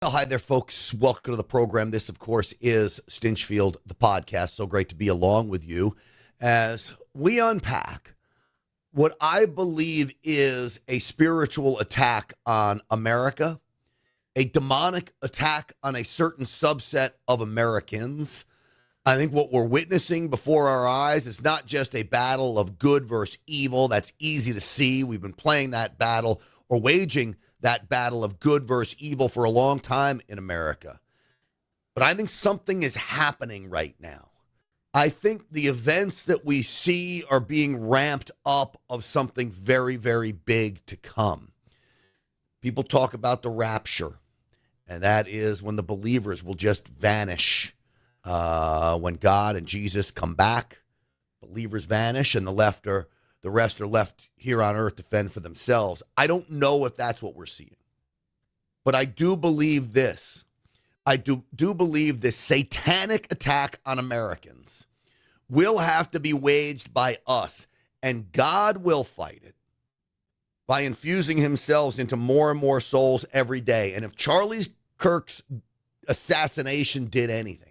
Well, hi there, folks. Welcome to the program. This, of course, is Stinchfield, the podcast. So great to be along with you as we unpack what I believe is a spiritual attack on America, a demonic attack on a certain subset of Americans. I think what we're witnessing before our eyes is not just a battle of good versus evil. That's easy to see. We've been playing that battle or waging that battle of good versus evil for a long time in America. But I think something is happening right now. I think the events that we see are being ramped up of something very, very big to come. People talk about the rapture, and that is when the believers will just vanish. When God and Jesus come back, believers vanish, and the rest are left here on earth to fend for themselves. I don't know if that's what we're seeing, but I do believe this. I do believe this satanic attack on Americans will have to be waged by us, and God will fight it by infusing himself into more and more souls every day. And if Charlie Kirk's assassination did anything,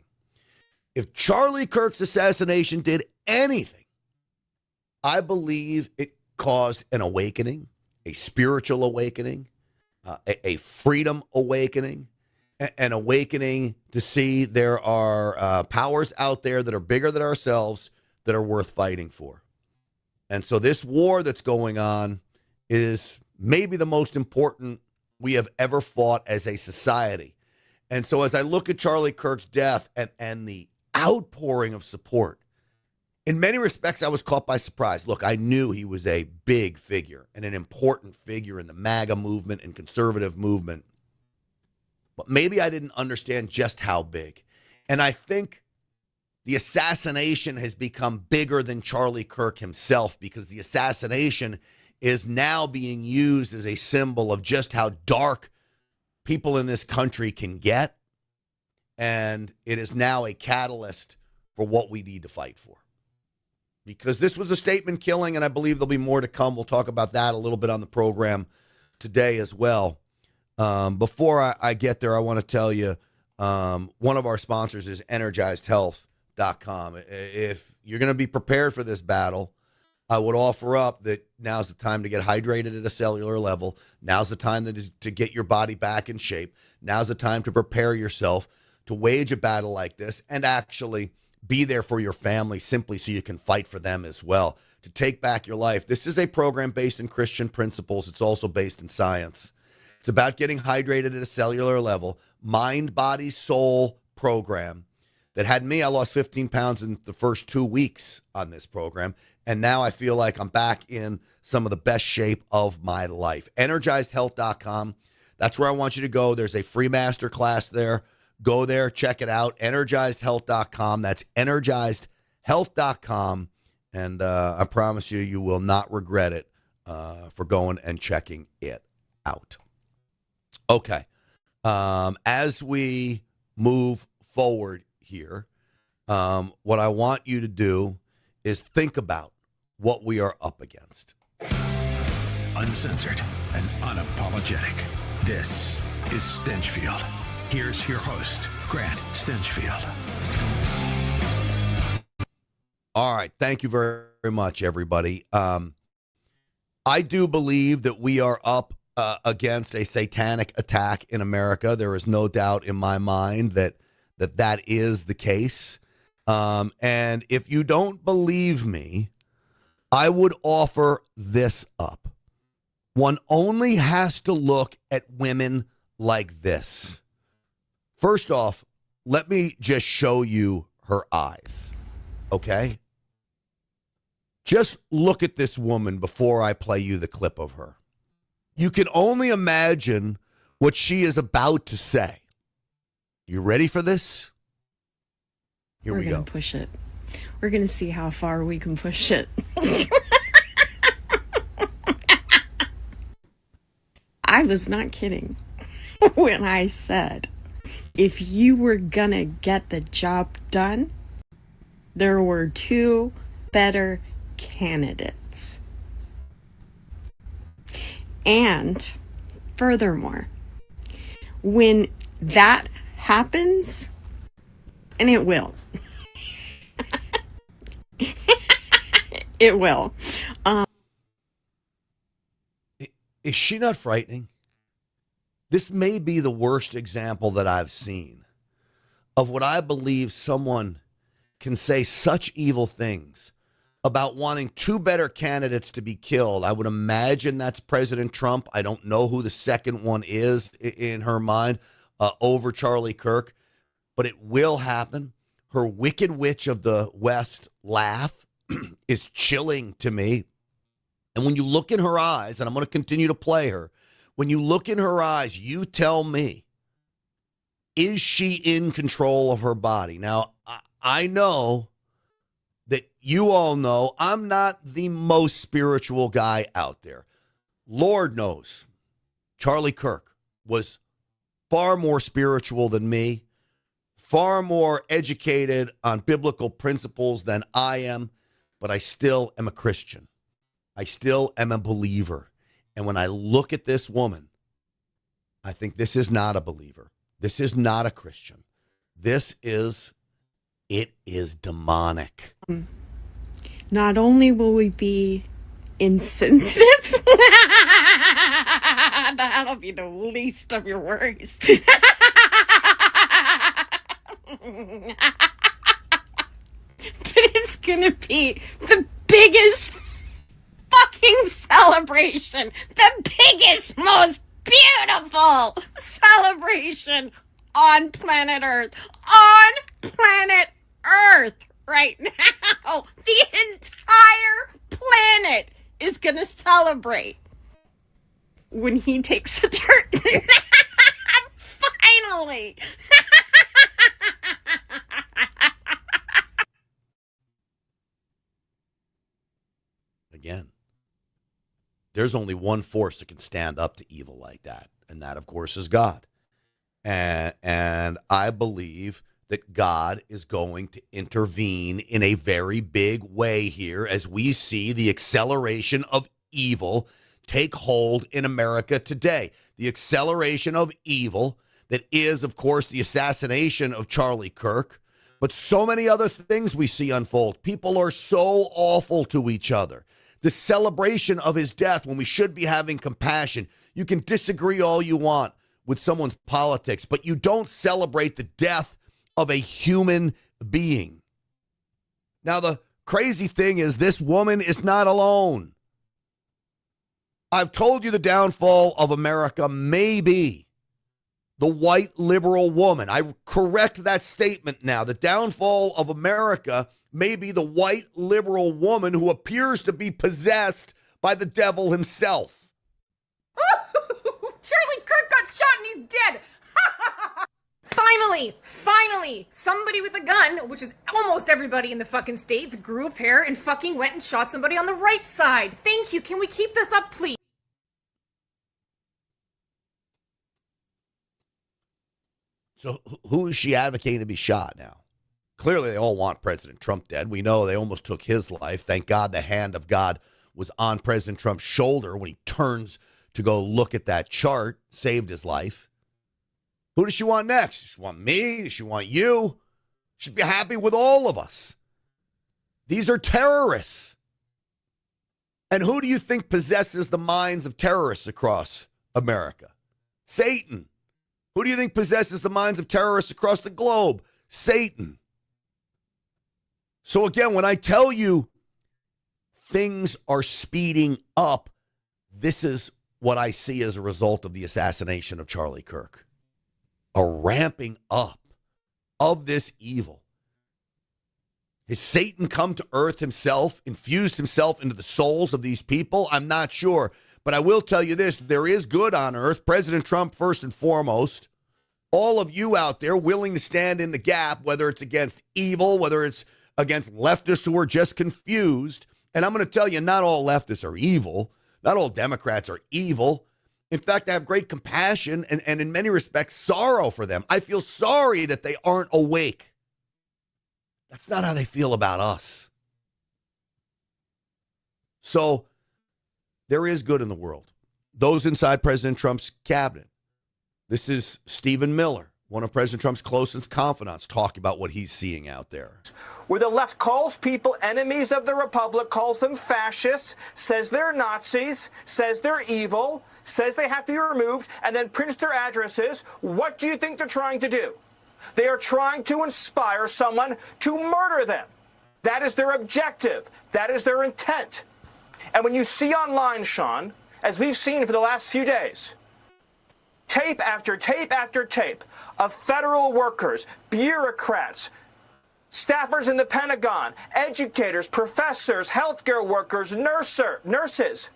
I believe it caused an awakening, a spiritual awakening, a freedom awakening, an awakening to see there are powers out there that are bigger than ourselves that are worth fighting for. And so this war that's going on is maybe the most important we have ever fought as a society. And so as I look at Charlie Kirk's death and the outpouring of support, in many respects, I was caught by surprise. Look, I knew he was a big figure and an important figure in the MAGA movement and conservative movement. But maybe I didn't understand just how big. And I think the assassination has become bigger than Charlie Kirk himself, because the assassination is now being used as a symbol of just how dark people in this country can get. And it is now a catalyst for what we need to fight for. Because this was a statement killing, and I believe there'll be more to come. We'll talk about that a little bit on the program today as well. Before I get there, I want to tell you one of our sponsors is energizedhealth.com. If you're going to be prepared for this battle, I would offer up that now's the time to get hydrated at a cellular level. Now's the time to get your body back in shape. Now's the time to prepare yourself to wage a battle like this and actually be there for your family, simply so you can fight for them as well, to take back your life. This is a program based in Christian principles. It's also based in science. It's about getting hydrated at a cellular level, mind, body, soul program that had me. I lost 15 pounds in the first 2 weeks on this program, and now I feel like I'm back in some of the best shape of my life. Energizedhealth.com. That's where I want you to go. There's a free master class there. Go there, check it out, energizedhealth.com. That's energizedhealth.com. And I promise you will not regret it for going and checking it out. Okay. As we move forward here, what I want you to do is think about what we are up against. Uncensored and unapologetic. This is Stinchfield. Here's your host, Grant Stinchfield. All right. Thank you very, very much, everybody. I do believe that we are up against a satanic attack in America. There is no doubt in my mind that is the case. And if you don't believe me, I would offer this up. One only has to look at women like this. First off, let me just show you her eyes, okay? Just look at this woman before I play you the clip of her. You can only imagine what she is about to say. You ready for this? Here we go. We're going to push it. We're going to see how far we can push it. I was not kidding when I said, if you were going to get the job done, there were two better candidates. And furthermore, when that happens, and it will. It will. Is she not frightening? This may be the worst example that I've seen of what I believe someone can say such evil things about wanting two better candidates to be killed. I would imagine that's President Trump. I don't know who the second one is in her mind over Charlie Kirk, but it will happen. Her Wicked Witch of the West laugh is chilling to me. And when you look in her eyes, and I'm going to continue to play her, when you look in her eyes, you tell me, is she in control of her body? Now, I know that you all know I'm not the most spiritual guy out there. Lord knows Charlie Kirk was far more spiritual than me, far more educated on biblical principles than I am, but I still am a Christian. I still am a believer. And when I look at this woman, I think this is not a believer. This is not a Christian. It is demonic. Not only will we be insensitive, that'll be the least of your worries. But it's gonna be the biggest fucking celebration, the biggest, most beautiful celebration on planet Earth. On planet Earth right now. The entire planet is gonna celebrate when he takes a turn. Finally. Again, there's only one force that can stand up to evil like that, and that, of course, is God. And I believe that God is going to intervene in a very big way here as we see the acceleration of evil take hold in America today. The acceleration of evil that is, of course, the assassination of Charlie Kirk, but so many other things we see unfold. People are so awful to each other. The celebration of his death when we should be having compassion. You can disagree all you want with someone's politics, but you don't celebrate the death of a human being. Now, the crazy thing is this woman is not alone. I've told you the downfall of America may be the white liberal woman. I correct that statement now. The downfall of America may be the white liberal woman who appears to be possessed by the devil himself. Charlie Kirk got shot and he's dead. Finally, somebody with a gun, which is almost everybody in the fucking States, grew a pair and fucking went and shot somebody on the right side. Thank you. Can we keep this up, please? So who is she advocating to be shot now? Clearly, they all want President Trump dead. We know they almost took his life. Thank God the hand of God was on President Trump's shoulder when he turns to go look at that chart, saved his life. Who does she want next? Does she want me? Does she want you? She'd be happy with all of us. These are terrorists. And who do you think possesses the minds of terrorists across America? Satan. Who do you think possesses the minds of terrorists across the globe? Satan. So again, when I tell you things are speeding up, this is what I see as a result of the assassination of Charlie Kirk. A ramping up of this evil. Has Satan come to earth himself, infused himself into the souls of these people? I'm not sure. But I will tell you this, there is good on earth. President Trump, first and foremost. All of you out there willing to stand in the gap, whether it's against evil, whether it's against leftists who are just confused. And I'm going to tell you, not all leftists are evil. Not all Democrats are evil. In fact, I have great compassion and in many respects, sorrow for them. I feel sorry that they aren't awake. That's not how they feel about us. So there is good in the world. Those inside President Trump's cabinet. This is Stephen Miller. one of President Trump's closest confidants, talking about what he's seeing out there. Where the left calls people enemies of the republic, calls them fascists, says they're Nazis, says they're evil, says they have to be removed, and then prints their addresses. What do you think they're trying to do? They are trying to inspire someone to murder them. That is their objective. That is their intent. And when you see online, Sean, as we've seen for the last few days, tape after tape after tape of federal workers, bureaucrats, staffers in the Pentagon, educators, professors, healthcare workers, nurses,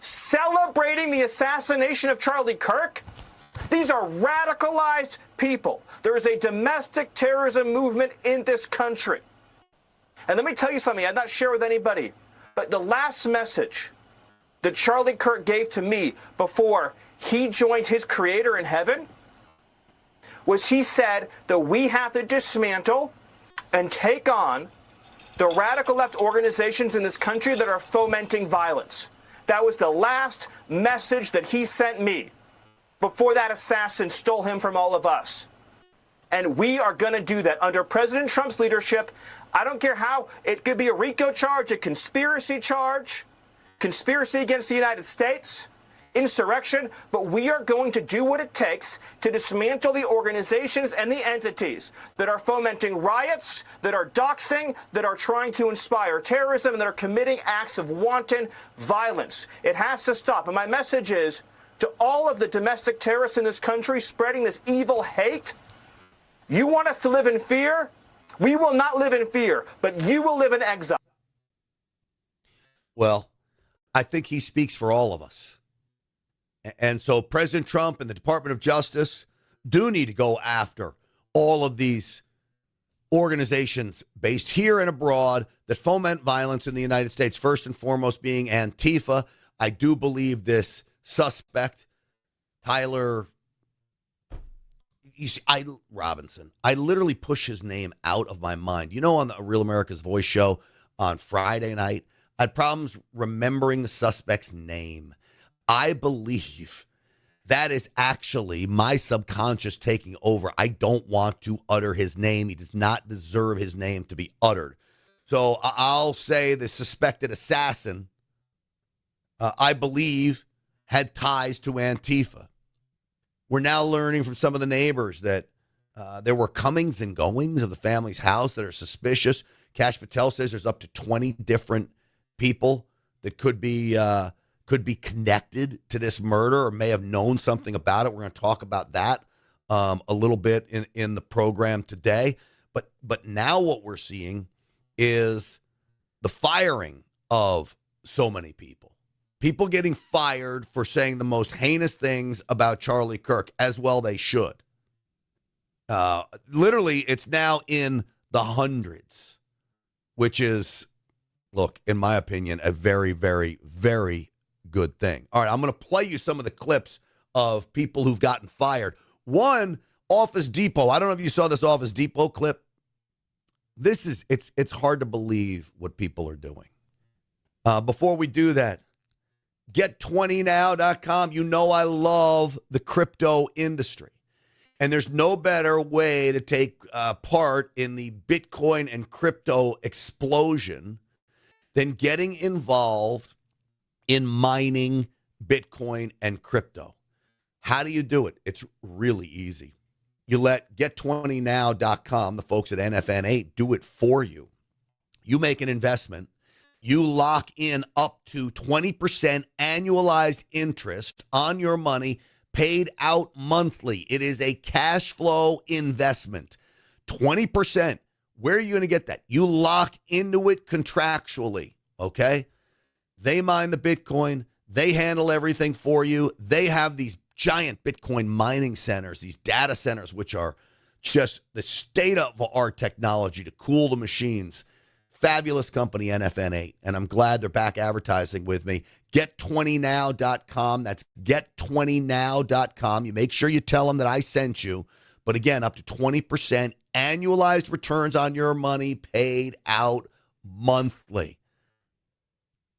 celebrating the assassination of Charlie Kirk. These are radicalized people. There is a domestic terrorism movement in this country. And let me tell you something I've not shared with anybody, but the last message that Charlie Kirk gave to me before he joined his creator in heaven was he said that we have to dismantle and take on the radical left organizations in this country that are fomenting violence. That was the last message that he sent me before that assassin stole him from all of us. And we are going to do that under President Trump's leadership. I don't care how. It could be a RICO charge, a conspiracy charge, conspiracy against the United States, insurrection, but we are going to do what it takes to dismantle the organizations and the entities that are fomenting riots, that are doxing, that are trying to inspire terrorism, and that are committing acts of wanton violence. It has to stop. And my message is to all of the domestic terrorists in this country spreading this evil hate, you want us to live in fear? We will not live in fear, but you will live in exile. Well, I think he speaks for all of us. And so President Trump and the Department of Justice do need to go after all of these organizations based here and abroad that foment violence in the United States, first and foremost being Antifa. I do believe this suspect, Tyler Robinson, I literally push his name out of my mind. You know, on the Real America's Voice show on Friday night, I had problems remembering the suspect's name. I believe that is actually my subconscious taking over. I don't want to utter his name. He does not deserve his name to be uttered. So I'll say the suspected assassin, I believe, had ties to Antifa. We're now learning from some of the neighbors that there were comings and goings of the family's house that are suspicious. Kash Patel says there's up to 20 different people that could be connected to this murder or may have known something about it. We're going to talk about that a little bit in the program today. But now what we're seeing is the firing of so many people. People getting fired for saying the most heinous things about Charlie Kirk, as well they should. Literally, it's now in the hundreds, which is, look, in my opinion, a very, very, very good thing. All right, I'm going to play you some of the clips of people who've gotten fired. One, Office Depot. I don't know if you saw this Office Depot clip. It's hard to believe what people are doing. Before we do that, get20now.com. You know I love the crypto industry. And there's no better way to take part in the Bitcoin and crypto explosion than getting involved in mining Bitcoin and crypto. How do you do it? It's really easy. You let get20now.com, the folks at NFN8, do it for you. You make an investment. You lock in up to 20% annualized interest on your money paid out monthly. It is a cash flow investment. 20%. Where are you going to get that? You lock into it contractually, okay? They mine the Bitcoin. They handle everything for you. They have these giant Bitcoin mining centers, these data centers, which are just the state-of-the-art technology to cool the machines. Fabulous company, NFN8, and I'm glad they're back advertising with me. Get20now.com. That's get20now.com. You make sure you tell them that I sent you. But again, up to 20% annualized returns on your money paid out monthly.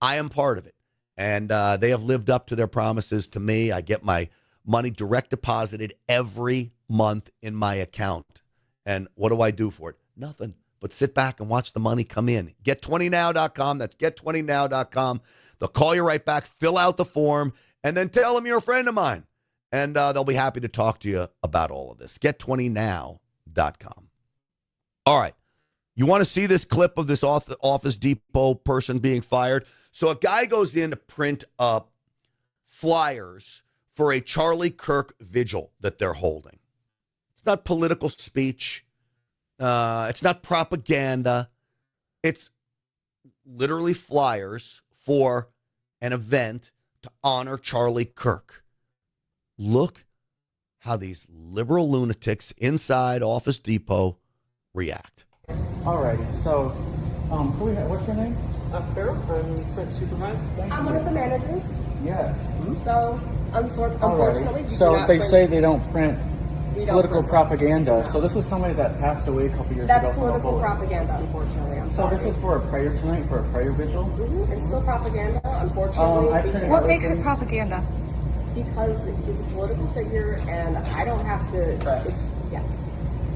I am part of it, and they have lived up to their promises to me. I get my money direct deposited every month in my account. And what do I do for it? Nothing but sit back and watch the money come in. Get20now.com. That's get20now.com. They'll call you right back, fill out the form, and then tell them you're a friend of mine. And they'll be happy to talk to you about all of this. Get20now.com. All right. You want to see this clip of this Office Depot person being fired? So a guy goes in to print up flyers for a Charlie Kirk vigil that they're holding. It's not political speech. It's not propaganda. It's literally flyers for an event to honor Charlie Kirk. Look how these liberal lunatics inside Office Depot react. Alrighty, so, what's your name? Farrell, I'm print supervisor. I'm one of the managers. Yes. So, unfortunately, we do so not they print- say they don't print we don't political print- propaganda. No. So this is somebody that passed away a couple years That's ago. from a political bullet. propaganda, unfortunately. I'm So sorry. this is for a prayer tonight, for a prayer vigil? It's still propaganda, unfortunately. I printed What other makes it things. propaganda? Because he's a political figure, and I don't have to. Right. Yeah.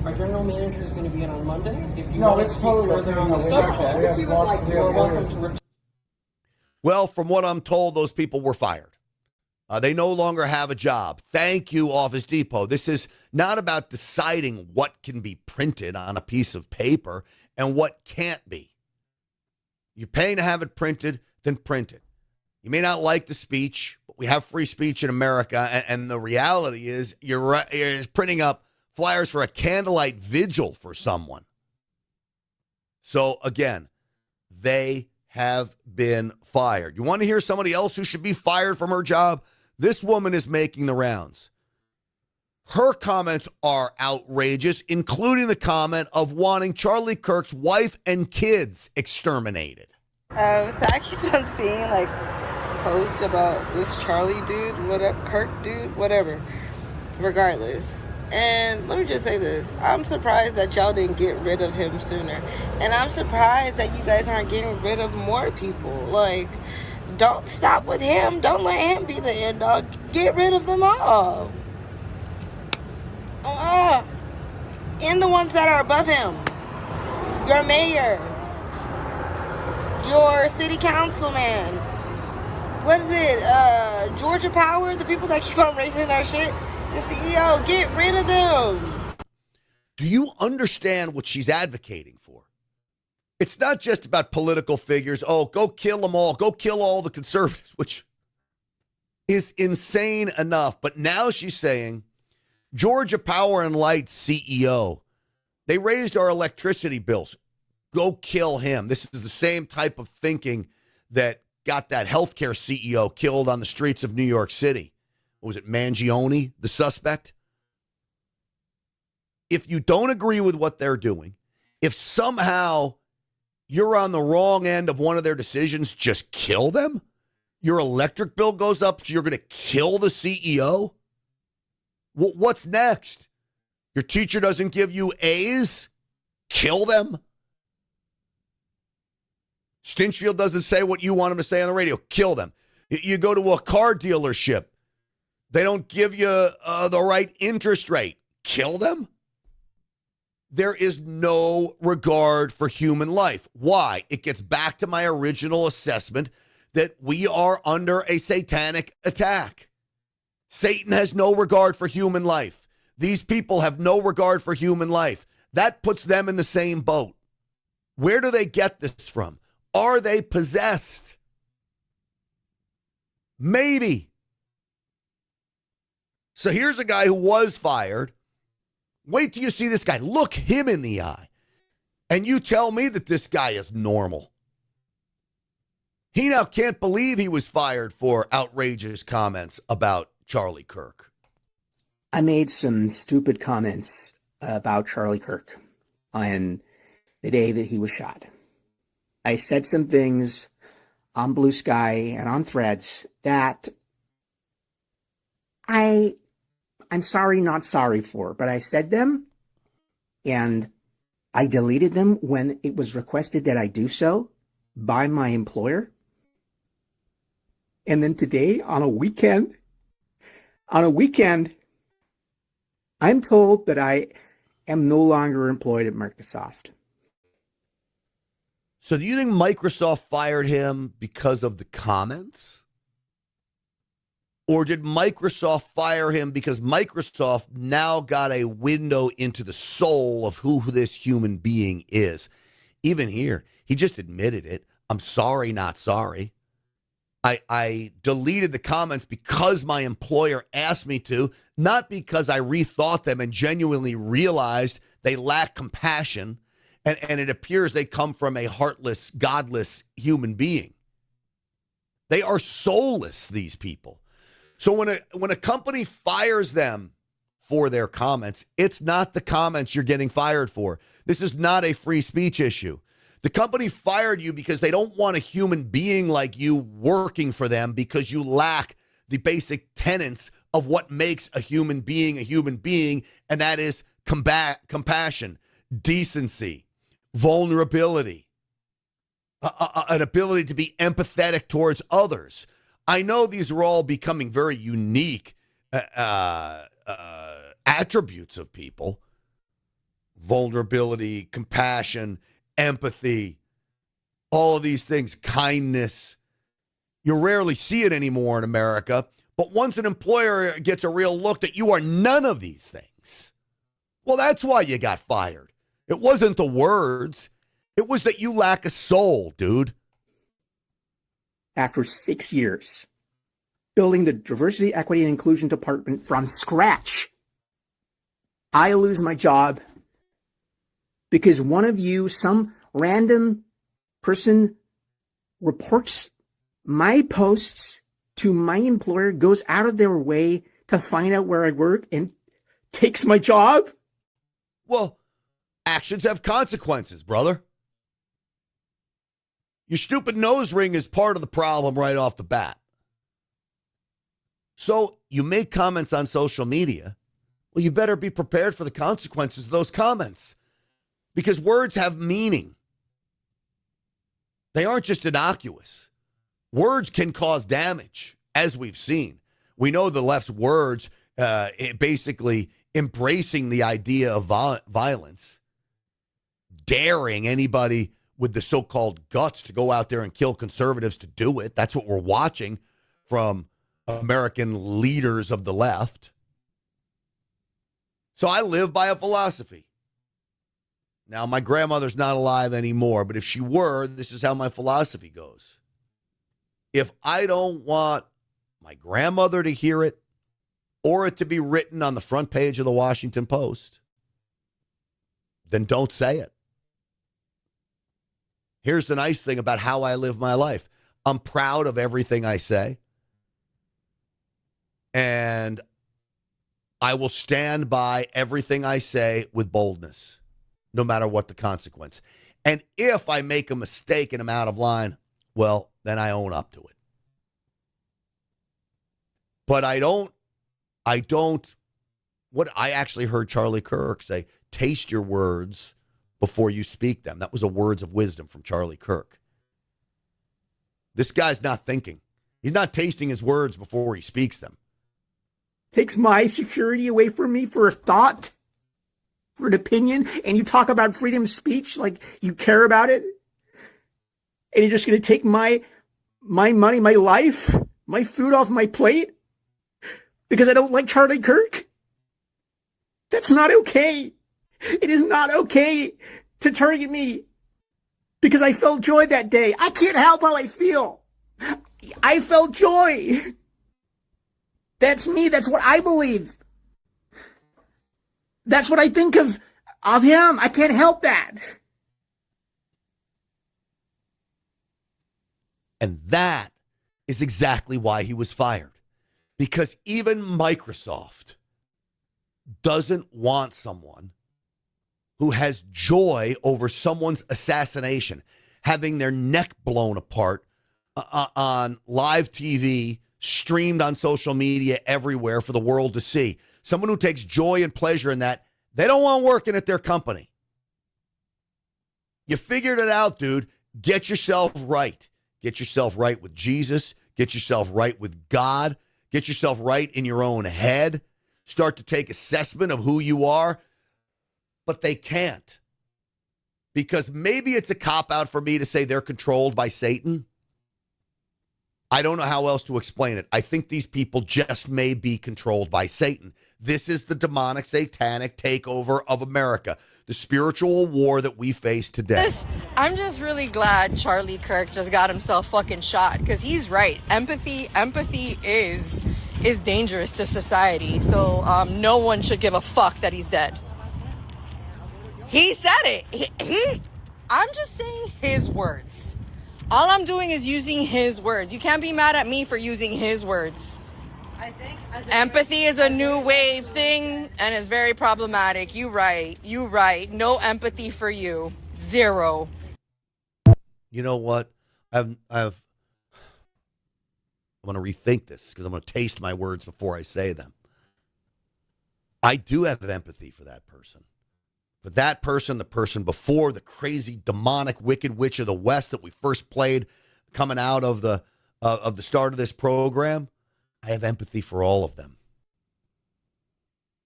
Our general manager is going to be in on Monday. If you No, want to it's speak totally further okay. on No, the we have- subject, we have If you would lots- like we to, have you're welcome lawyers. to return. Well, from what I'm told, those people were fired. They no longer have a job. Thank you, Office Depot. This is not about deciding what can be printed on a piece of paper and what can't be. You're paying to have it printed, then print it. You may not like the speech, but we have free speech in America, and the reality is you're printing up flyers for a candlelight vigil for someone. So, again, they have been fired. You want to hear somebody else who should be fired from her job? This woman is making the rounds. Her comments are outrageous, including the comment of wanting Charlie Kirk's wife and kids exterminated. So I keep on seeing like posts about this Charlie dude, whatever, Kirk dude, whatever, regardless. And let me just say this. I'm surprised that y'all didn't get rid of him sooner. And I'm surprised that you guys aren't getting rid of more people. Like, don't stop with him. Don't let him be the end all. Get rid of them all. And the ones that are above him. Your mayor. Your city councilman. What is it? Georgia Power? The people that keep on raising our shit? The CEO, get rid of them. Do you understand what she's advocating for? It's not just about political figures. Oh, go kill them all. Go kill all the conservatives, which is insane enough. But now she's saying, Georgia Power and Light CEO, they raised our electricity bills. Go kill him. This is the same type of thinking that got that healthcare CEO killed on the streets of New York City. What was it, Mangione, the suspect? If you don't agree with what they're doing, if somehow you're on the wrong end of one of their decisions, just kill them? Your electric bill goes up, so you're going to kill the CEO? What's next? Your teacher doesn't give you A's? Kill them? Stinchfield doesn't say what you want him to say on the radio? Kill them. You go to a car dealership. They don't give you the right interest rate. Kill them? There is no regard for human life. Why? It gets back to my original assessment that we are under a satanic attack. Satan has no regard for human life. These people have no regard for human life. That puts them in the same boat. Where do they get this from? Are they possessed? Maybe. So here's a guy who was fired. Wait till you see this guy. Look him in the eye. And you tell me that this guy is normal. He now can't believe he was fired for outrageous comments about Charlie Kirk. I made some stupid comments about Charlie Kirk on the day that he was shot. I said some things on Blue Sky and on Threads that I'm sorry, not sorry for, but I said them and I deleted them when it was requested that I do so by my employer. And then today on a weekend, I'm told that I am no longer employed at Microsoft. So do you think Microsoft fired him because of the comments? Or did Microsoft fire him because Microsoft now got a window into the soul of who this human being is? Even here, he just admitted it. I'm sorry, not sorry. I deleted the comments because my employer asked me to, not because I rethought them and genuinely realized they lack compassion, and it appears they come from a heartless, godless human being. They are soulless, these people. So when a company fires them for their comments, it's not the comments you're getting fired for. This is not a free speech issue. The company fired you because they don't want a human being like you working for them because you lack the basic tenets of what makes a human being, and that is compassion, decency, vulnerability, an ability to be empathetic towards others. I know these are all becoming very unique attributes of people. Vulnerability, compassion, empathy, all of these things, kindness. You rarely see it anymore in America. But once an employer gets a real look that you are none of these things, well, that's why you got fired. It wasn't the words. It was that you lack a soul, dude. After 6 years, building the diversity, equity, and inclusion department from scratch, I lose my job because one of you, some random person, reports my posts to my employer, goes out of their way to find out where I work and takes my job? Well, actions have consequences, brother. Your stupid nose ring is part of the problem right off the bat. So you make comments on social media. Well, you better be prepared for the consequences of those comments, because words have meaning. They aren't just innocuous. Words can cause damage, as we've seen. We know the left's words basically embracing the idea of violence, daring anybody with the so-called guts to go out there and kill conservatives to do it. That's what we're watching from American leaders of the left. So I live by a philosophy. Now, my grandmother's not alive anymore, but if she were, this is how my philosophy goes. If I don't want my grandmother to hear it or it to be written on the front page of the Washington Post, then don't say it. Here's the nice thing about how I live my life. I'm proud of everything I say. And I will stand by everything I say with boldness, no matter what the consequence. And if I make a mistake and I'm out of line, well, then I own up to it. But I actually heard Charlie Kirk say, taste your words before you speak them. That was a words of wisdom from Charlie Kirk. This guy's not thinking. He's not tasting his words before he speaks them. Takes my security away from me for a thought, for an opinion, and you talk about freedom of speech like you care about it, and you're just going to take my money, my life, my food off my plate because I don't like Charlie Kirk? That's not okay. It is not okay to target me because I felt joy that day. I can't help how I feel. I felt joy. That's me. That's what I believe. That's what I think of him. I can't help that. And that is exactly why he was fired. Because even Microsoft doesn't want someone who has joy over someone's assassination, having their neck blown apart on live TV, streamed on social media everywhere for the world to see. Someone who takes joy and pleasure in that, they don't want working at their company. You figured it out, dude. Get yourself right. Get yourself right with Jesus. Get yourself right with God. Get yourself right in your own head. start to take assessment of who you are, but they can't. Because maybe it's a cop-out for me to say they're controlled by Satan. I don't know how else to explain it. I think these people just may be controlled by Satan. This is the demonic, satanic takeover of America, the spiritual war that we face today. I'm just really glad Charlie Kirk just got himself fucking shot, because he's right. Empathy is dangerous to society. So no one should give a fuck that he's dead. He said it. I'm just saying his words. All I'm doing is using his words. You can't be mad at me for using his words. I think empathy is a new wave thing and is very problematic. You right. No empathy for you. Zero. You know what? I want to rethink this because I'm going to taste my words before I say them. I do have empathy for that person. For that person, the person before, the crazy, demonic, wicked witch of the West that we first played coming out of the start of this program, I have empathy for all of them.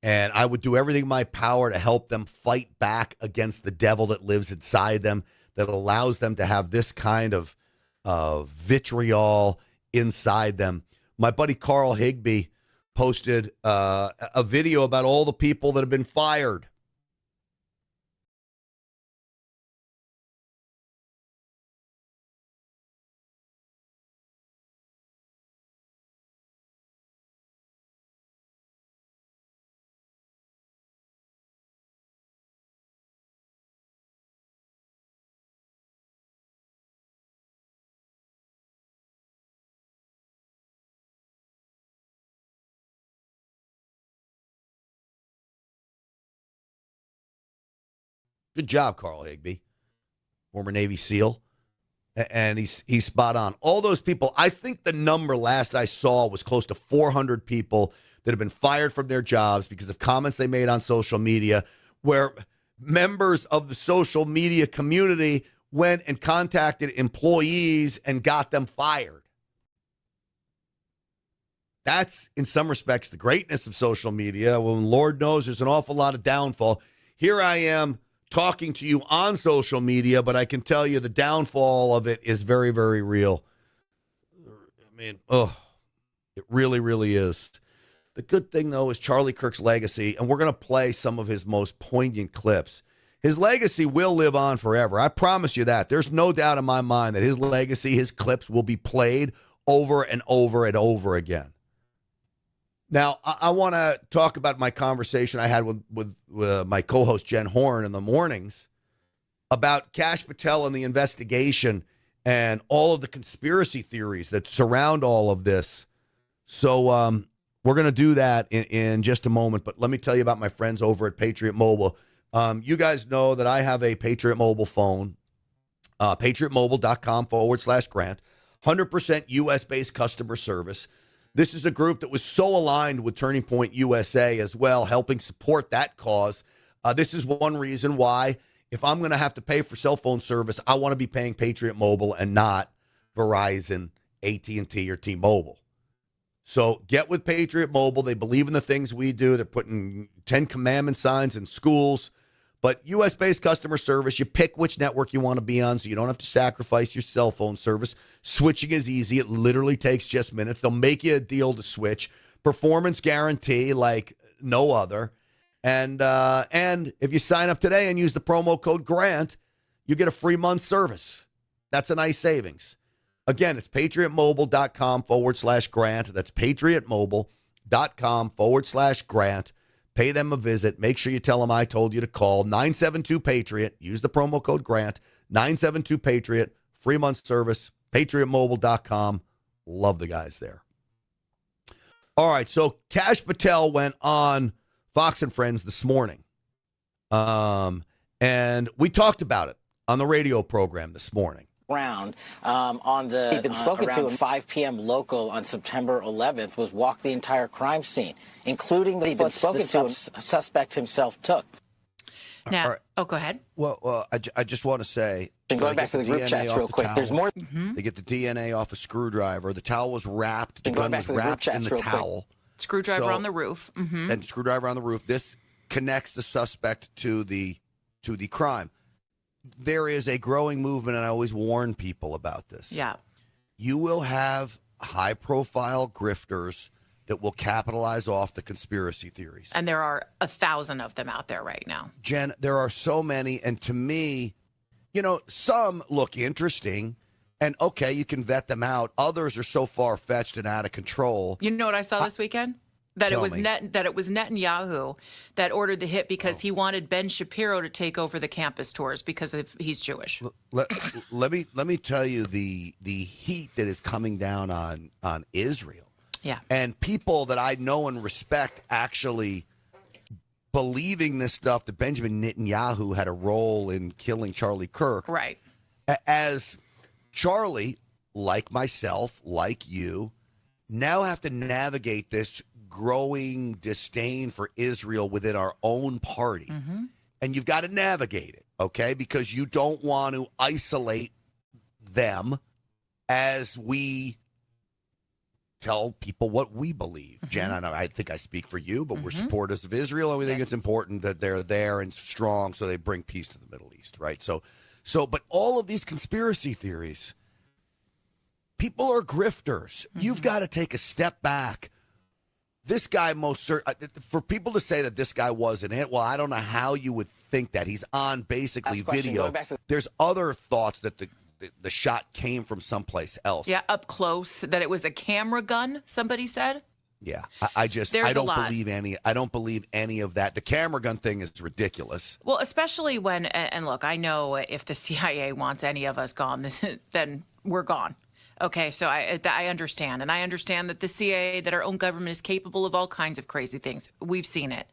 And I would do everything in my power to help them fight back against the devil that lives inside them, that allows them to have this kind of vitriol inside them. My buddy Carl Higbee posted a video about all the people that have been fired. Good job, Carl Higbee, former Navy SEAL. And he's spot on. All those people, I think the number last I saw was close to 400 people that have been fired from their jobs because of comments they made on social media, where members of the social media community went and contacted employees and got them fired. That's, in some respects, the greatness of social media. When Lord knows there's an awful lot of downfall. Here I am talking to you on social media, but I can tell you the downfall of it is very, very real. I mean, it really, really is. The good thing, though, is Charlie Kirk's legacy, and we're going to play some of his most poignant clips. His legacy will live on forever. I promise you that. There's no doubt in my mind that his legacy, his clips will be played over and over and over again. Now, I want to talk about my conversation I had with my co-host Jen Horn in the mornings about Kash Patel and the investigation and all of the conspiracy theories that surround all of this. So we're going to do that in just a moment. But let me tell you about my friends over at Patriot Mobile. You guys know that I have a Patriot Mobile phone, patriotmobile.com/Grant, 100% U.S.-based customer service. This is a group that was so aligned with Turning Point USA as well, helping support that cause. This is one reason why, if I'm going to have to pay for cell phone service, I want to be paying Patriot Mobile and not Verizon, AT&T, or T-Mobile. So get with Patriot Mobile. They believe in the things we do. They're putting 10 commandment signs in schools. But U.S.-based customer service, you pick which network you want to be on so you don't have to sacrifice your cell phone service. Switching is easy. It literally takes just minutes. They'll make you a deal to switch. Performance guarantee like no other. And if you sign up today and use the promo code GRANT, you get a free month service. That's a nice savings. Again, it's patriotmobile.com/Grant. That's patriotmobile.com/Grant. Pay them a visit. Make sure you tell them I told you to call 972-PATRIOT. Use the promo code GRANT. 972-PATRIOT. Free month service. PatriotMobile.com. Love the guys there. All right, so Kash Patel went on Fox and Friends this morning. And we talked about it on the radio program this morning. Round on the he'd been spoken to at 5 p.m. local on September 11th was walk the entire crime scene, including the suspect himself took. Now, go ahead. Well, I just want to say, and going back to the group chats real quick, there's more. They get the DNA off a screwdriver. The towel was wrapped. The gun was wrapped in the towel. Screwdriver on the roof. Mm-hmm. And screwdriver on the roof. This connects the suspect to the crime. There is a growing movement, and I always warn people about this. Yeah. You will have high-profile grifters that will capitalize off the conspiracy theories. And there are 1,000 of them out there right now. Jen, there are so many, and to me, some look interesting, and okay, you can vet them out. Others are so far-fetched and out of control. You know what I saw this weekend? That it was Netanyahu that ordered the hit because he wanted Ben Shapiro to take over the campus tours because he's Jewish. Let me tell you the heat that is coming down on Israel. Yeah. And people that I know and respect actually believing this stuff, that Benjamin Netanyahu had a role in killing Charlie Kirk. Right. As Charlie, like myself, like you, now have to navigate this growing disdain for Israel within our own party. Mm-hmm. And you've got to navigate it, okay? Because you don't want to isolate them as we tell people what we believe. Mm-hmm. Jen, I think I speak for you, but we're supporters of Israel, and we think it's important that they're there and strong so they bring peace to the Middle East, right? So, but all of these conspiracy theories, people are grifters. You've got to take a step back. This guy for people to say that this guy wasn't it, well, I don't know how you would think that. He's on basically video. There's other thoughts that the shot came from someplace else. Yeah, up close, that it was a camera gun, somebody said. Yeah, I don't believe any of that. The camera gun thing is ridiculous. Well, especially when, and look, I know if the CIA wants any of us gone, then we're gone. Okay, so I understand. And I understand that the CIA, that our own government is capable of all kinds of crazy things. We've seen it.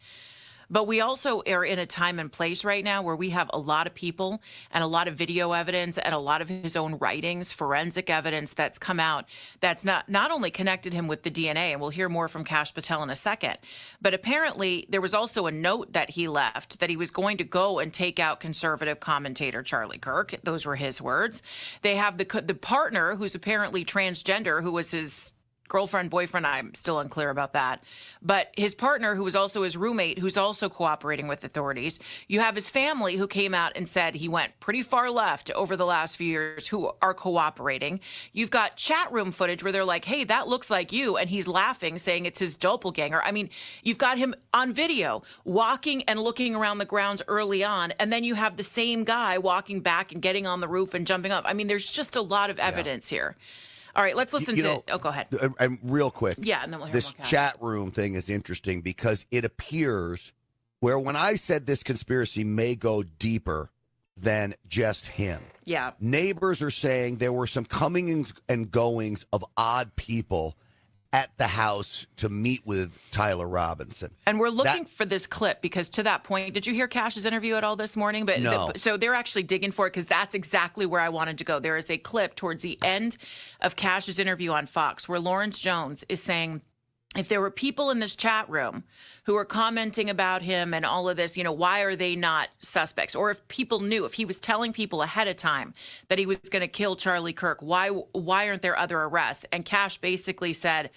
But we also are in a time and place right now where we have a lot of people and a lot of video evidence and a lot of his own writings, forensic evidence that's come out that's not only connected him with the DNA, and we'll hear more from Kash Patel in a second, but apparently there was also a note that he left that he was going to go and take out conservative commentator Charlie Kirk. Those were his words. They have the partner who's apparently transgender, who was his girlfriend, boyfriend, I'm still unclear about that. But his partner, who was also his roommate, who's also cooperating with authorities. You have his family who came out and said he went pretty far left over the last few years, who are cooperating. You've got chat room footage where they're like, hey, that looks like you. And he's laughing, saying it's his doppelganger. I mean, you've got him on video walking and looking around the grounds early on. And then you have the same guy walking back and getting on the roof and jumping up. I mean, there's just a lot of evidence here. All right, let's listen to. Oh, go ahead. Real quick. Yeah, and then we'll hear this more chat room thing is interesting because it appears where when I said this conspiracy may go deeper than just him. Yeah. Neighbors are saying there were some comings and goings of odd people at the house to meet with Tyler Robinson. And we're looking for this clip because to that point, did you hear Cash's interview at all this morning? But no. So they're actually digging for it because that's exactly where I wanted to go. There is a clip towards the end of Cash's interview on Fox where Lawrence Jones is saying, if there were people in this chat room who were commenting about him and all of this, why are they not suspects? Or if people knew, if he was telling people ahead of time that he was going to kill Charlie Kirk, why aren't there other arrests? And Cash basically said,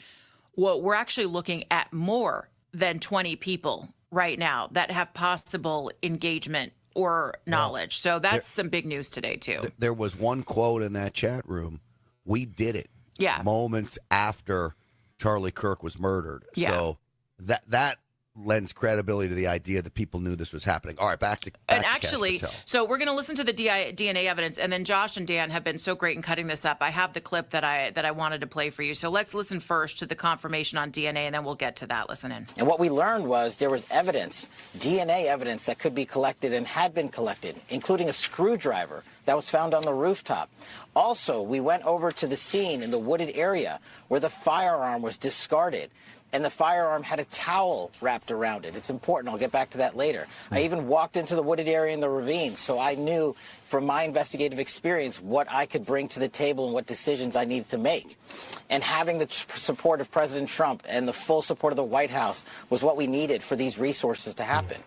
well, we're actually looking at more than 20 people right now that have possible engagement or knowledge. So that's some big news today, too. There was one quote in that chat room. We did it. Yeah. Moments after Charlie Kirk was murdered. Yeah. So that lends credibility to the idea that people knew this was happening. All right, back to actually, Cash Patel. So we're going to listen to the DNA evidence, and then Josh and Dan have been so great in cutting this up. I have the clip that I wanted to play for you. So let's listen first to the confirmation on DNA, and then we'll get to that. Listen in. And what we learned was there was evidence, DNA evidence, that could be collected and had been collected, including a screwdriver that was found on the rooftop. Also, we went over to the scene in the wooded area where the firearm was discarded. And the firearm had a towel wrapped around it. It's important. I'll get back to that later. I even walked into the wooded area in the ravine, so I knew from my investigative experience what I could bring to the table and what decisions I needed to make. And having the support of President Trump and the full support of the White House was what we needed for these resources to happen.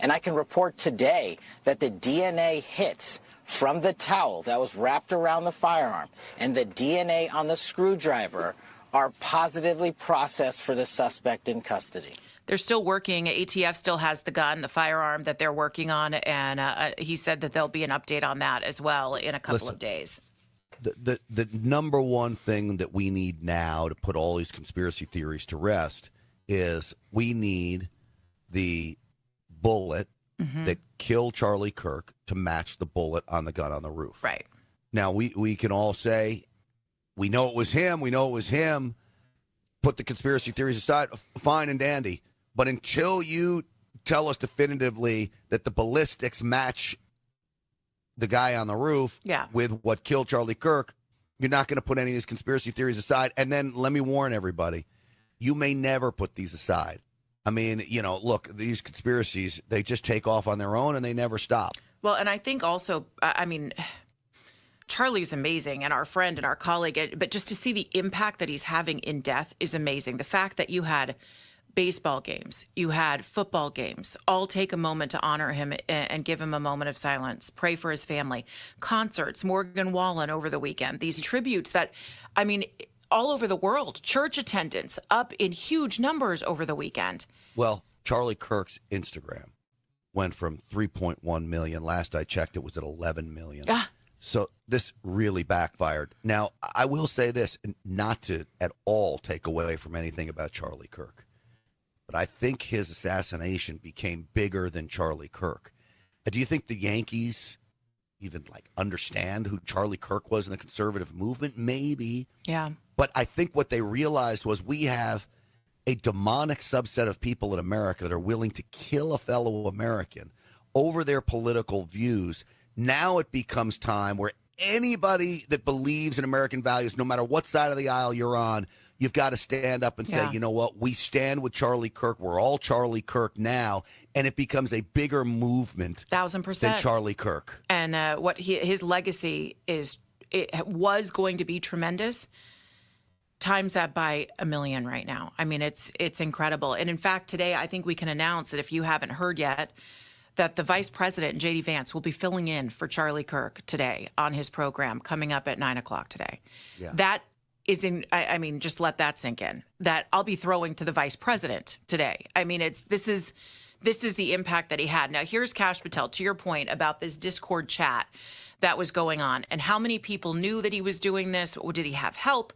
And I can report today that the DNA hits from the towel that was wrapped around the firearm and the DNA on the screwdriver are positively processed for the suspect in custody. They're still working. ATF still has the gun, the firearm that they're working on, and he said that there'll be an update on that as well in a couple of days. The number one thing that we need now to put all these conspiracy theories to rest is we need the bullet that killed Charlie Kirk to match the bullet on the gun on the roof. Right. Now, we can all say, we know it was him, put the conspiracy theories aside, fine and dandy. But until you tell us definitively that the ballistics match the guy on the roof with what killed Charlie Kirk, you're not going to put any of these conspiracy theories aside. And then let me warn everybody, you may never put these aside. I mean, look, these conspiracies, they just take off on their own and they never stop. Well, and I think also, Charlie's amazing and our friend and our colleague, but just to see the impact that he's having in death is amazing. The fact that you had baseball games, you had football games, all take a moment to honor him and give him a moment of silence, pray for his family, concerts, Morgan Wallen over the weekend, these tributes that, all over the world, church attendance up in huge numbers over the weekend. Well, Charlie Kirk's Instagram went from 3.1 million. Last I checked, it was at 11 million. So this really backfired. Now, I will say this, not to at all take away from anything about Charlie Kirk, but I think his assassination became bigger than Charlie Kirk. Do you think the Yankees even understand who Charlie Kirk was in the conservative movement? Maybe. Yeah. But I think what they realized was we have a demonic subset of people in America that are willing to kill a fellow American over their political views. Now it becomes time where anybody that believes in American values, no matter what side of the aisle you're on, you've got to stand up and say, you know what, we stand with Charlie Kirk. We're all Charlie Kirk now. And it becomes a bigger movement 1,000% than Charlie Kirk. And what his legacy was going to be tremendous. Times that by a million right now. It's incredible. And in fact, today, I think we can announce that if you haven't heard yet, that the Vice President, J.D. Vance, will be filling in for Charlie Kirk today on his program coming up at 9 o'clock today. Yeah. That is just let that sink in. That I'll be throwing to the Vice President today. This is the impact that he had. Now, here's Kash Patel, to your point about this Discord chat that was going on and how many people knew that he was doing this. Or did he have help?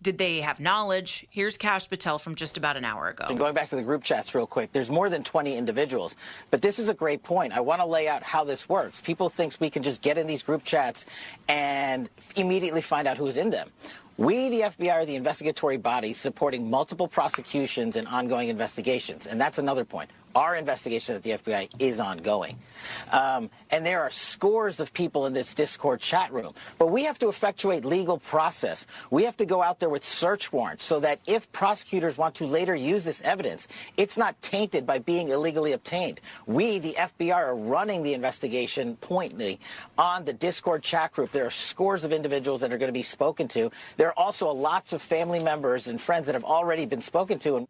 Did they have knowledge? Here's Kash Patel from just about an hour ago. And going back to the group chats real quick, there's more than 20 individuals. But this is a great point. I want to lay out how this works. People think we can just get in these group chats and immediately find out who's in them. We, the FBI, are the investigatory body supporting multiple prosecutions and ongoing investigations. And that's another point. Our investigation at the FBI is ongoing. And there are scores of people in this Discord chat room. But we have to effectuate legal process. We have to go out there with search warrants so that if prosecutors want to later use this evidence, it's not tainted by being illegally obtained. We, the FBI, are running the investigation pointedly on the Discord chat group. There are scores of individuals that are going to be spoken to. There are also lots of family members and friends that have already been spoken to.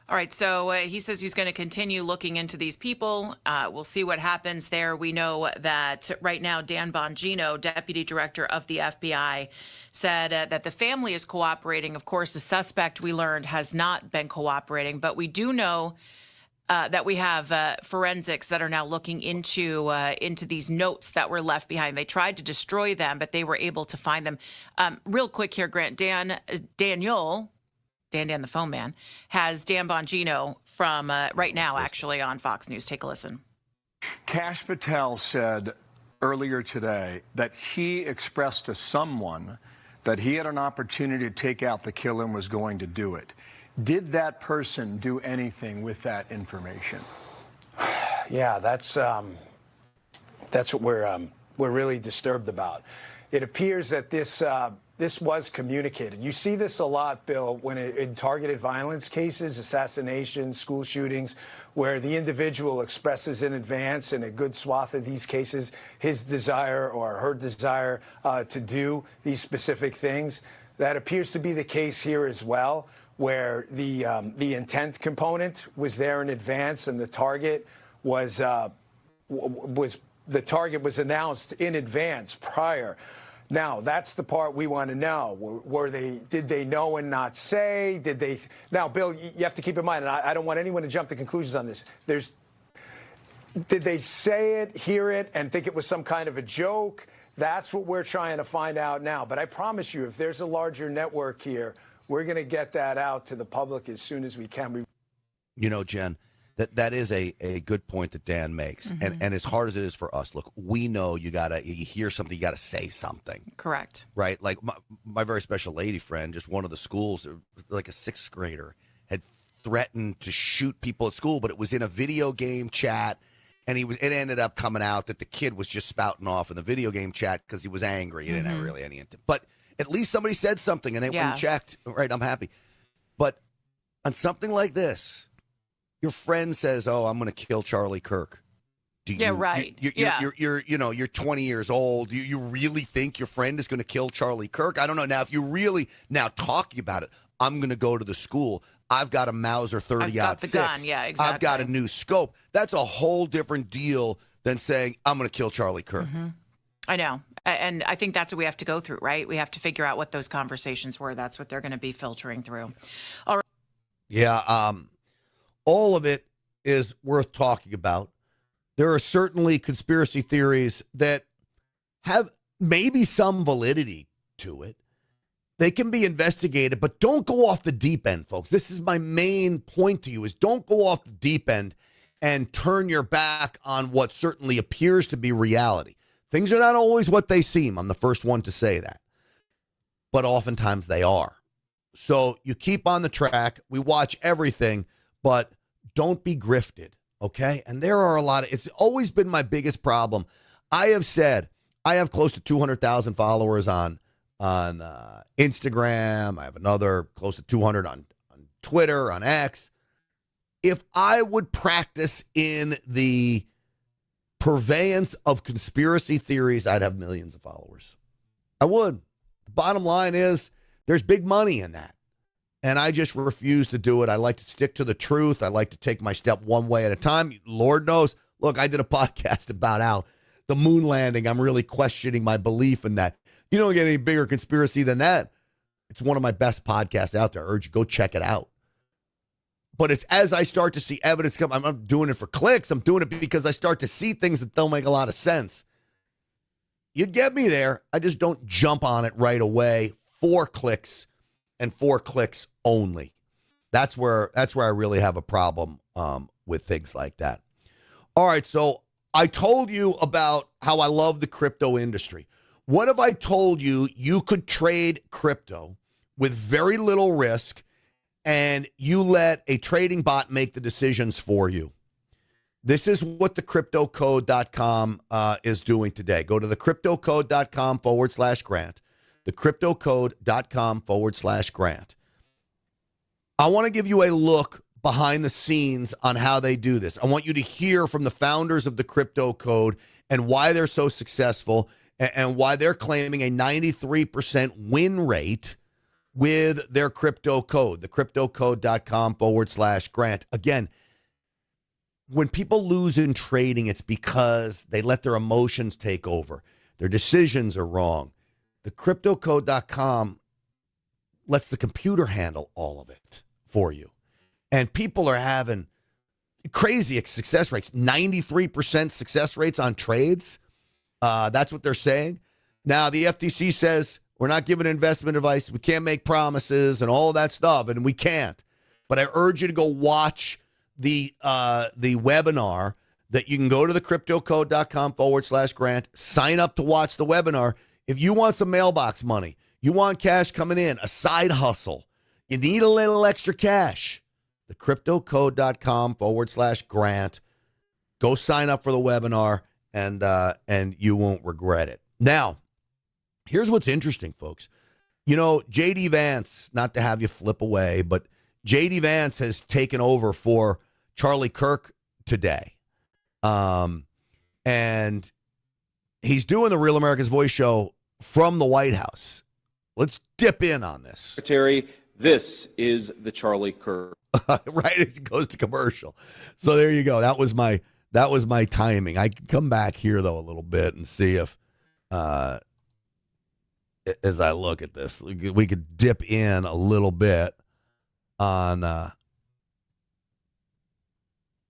All right, so he says he's going to continue looking into these people. We'll see what happens there. We know that right now Dan Bongino, deputy director of the FBI, said that the family is cooperating. Of course, the suspect, we learned, has not been cooperating, but we do know that we have forensics that are now looking into these notes that were left behind. They tried to destroy them, but they were able to find them. Real quick here, Grant, Daniel, the phone man, has Dan Bongino from right now, actually, on Fox News. Take a listen. Kash Patel said earlier today that he expressed to someone that he had an opportunity to take out the killer and was going to do it. Did that person do anything with that information? Yeah, that's what we're really disturbed about. It appears that this was communicated. You see this a lot, Bill, when in targeted violence cases, assassinations, school shootings, where the individual expresses in advance, in a good swath of these cases, his desire or her desire to do these specific things. That appears to be the case here as well, where the intent component was there in advance, and the target was announced in advance prior. Now, that's the part we want to know. Did they know and not say? Now, Bill, you have to keep in mind, and I don't want anyone to jump to conclusions on this. Did they say it, hear it, and think it was some kind of a joke? That's what we're trying to find out now. But I promise you, if there's a larger network here, we're going to get that out to the public as soon as we can. You know, Jen, that is a good point that Dan makes. Mm-hmm. And as hard as it is for us, look, we know you hear something, you got to say something. Correct. Right? Like my very special lady friend, just one of the schools, like a 6th grader, had threatened to shoot people at school, but it was in a video game chat. And it ended up coming out that the kid was just spouting off in the video game chat because he was angry. He didn't have really any intent. But at least somebody said something and they went and checked. Right, I'm happy. But on something like this, your friend says, "Oh, I'm going to kill Charlie Kirk." Right. You're 20 years old. You really think your friend is going to kill Charlie Kirk? I don't know. Now, if you really talking about it, I'm going to go to the school. I've got a Mauser 30-06. I've got the gun. Yeah, exactly. I've got a new scope. That's a whole different deal than saying, I'm going to kill Charlie Kirk. Mm-hmm. I know. And I think that's what we have to go through, right? We have to figure out what those conversations were. That's what they're going to be filtering through. All right. Yeah. All of it is worth talking about. There are certainly conspiracy theories that have maybe some validity to it. They can be investigated, but don't go off the deep end, folks. This is my main point to you, is don't go off the deep end and turn your back on what certainly appears to be reality. Things are not always what they seem. I'm the first one to say that. But oftentimes they are. So you keep on the track. We watch everything, but don't be grifted, okay? And there are a lot of, it's always been my biggest problem. I have said, I have close to 200,000 followers on Instagram. I have another close to 200 on Twitter, on X. If I would practice in the purveyance of conspiracy theories, I'd have millions of followers. I would. The bottom line is there's big money in that. And I just refuse to do it. I like to stick to the truth. I like to take my step one way at a time. Lord knows. Look, I did a podcast about how the moon landing, I'm really questioning my belief in that. You don't get any bigger conspiracy than that. It's one of my best podcasts out there. I urge you, go check it out. But it's as I start to see evidence come, I'm not doing it for clicks. I'm doing it because I start to see things that don't make a lot of sense. You get me there. I just don't jump on it right away. 4 clicks and 4 clicks only. That's where I really have a problem with things like that. All right, so I told you about how I love the crypto industry. What if I told you you could trade crypto with very little risk and you let a trading bot make the decisions for you? This is what the cryptocode.com is doing today. Go to the cryptocode.com/grant. The cryptocode.com/grant. I want to give you a look behind the scenes on how they do this. I want you to hear from the founders of the Crypto Code and why they're so successful and why they're claiming a 93% win rate with their crypto code, the cryptocode.com/grant. Again, when people lose in trading, it's because they let their emotions take over. Their decisions are wrong. The cryptocode.com lets the computer handle all of it for you. And people are having crazy success rates, 93% success rates on trades. That's what they're saying. Now, the FTC says we're not giving investment advice. We can't make promises and all of that stuff, and we can't. But I urge you to go watch the webinar that you can go to the cryptocode.com/grant, sign up to watch the webinar. If you want some mailbox money, you want cash coming in, a side hustle, you need a little extra cash, the cryptocode.com/grant. Go sign up for the webinar, and you won't regret it. Now, here's what's interesting, folks. You know, J.D. Vance, not to have you flip away, but J.D. Vance has taken over for Charlie Kirk today. And he's doing the Real America's Voice show from the White House. Let's dip in on this. Secretary, this is the Charlie Kirk. Right as he goes to commercial. So there you go. That was my timing. I can come back here though a little bit and see if as I look at this. We could dip in a little bit on.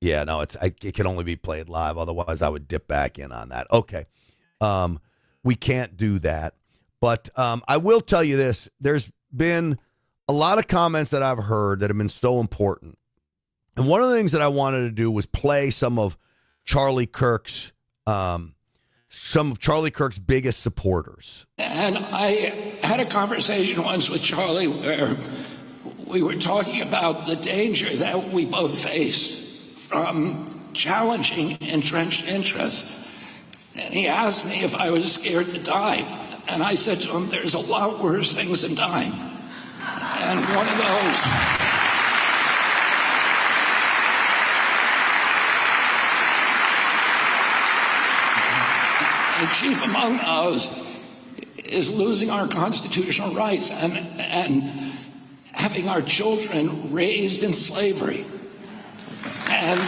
Yeah, no, it can only be played live. Otherwise, I would dip back in on that. Okay, we can't do that. But I will tell you this: there's been a lot of comments that I've heard that have been so important, and one of the things that I wanted to do was play some of Charlie Kirk's biggest supporters. And I had a conversation once with Charlie where we were talking about the danger that we both face from challenging entrenched interests. And he asked me if I was scared to die. And I said to him, there's a lot worse things than dying. And one of those... And chief among those is losing our constitutional rights and having our children raised in slavery. And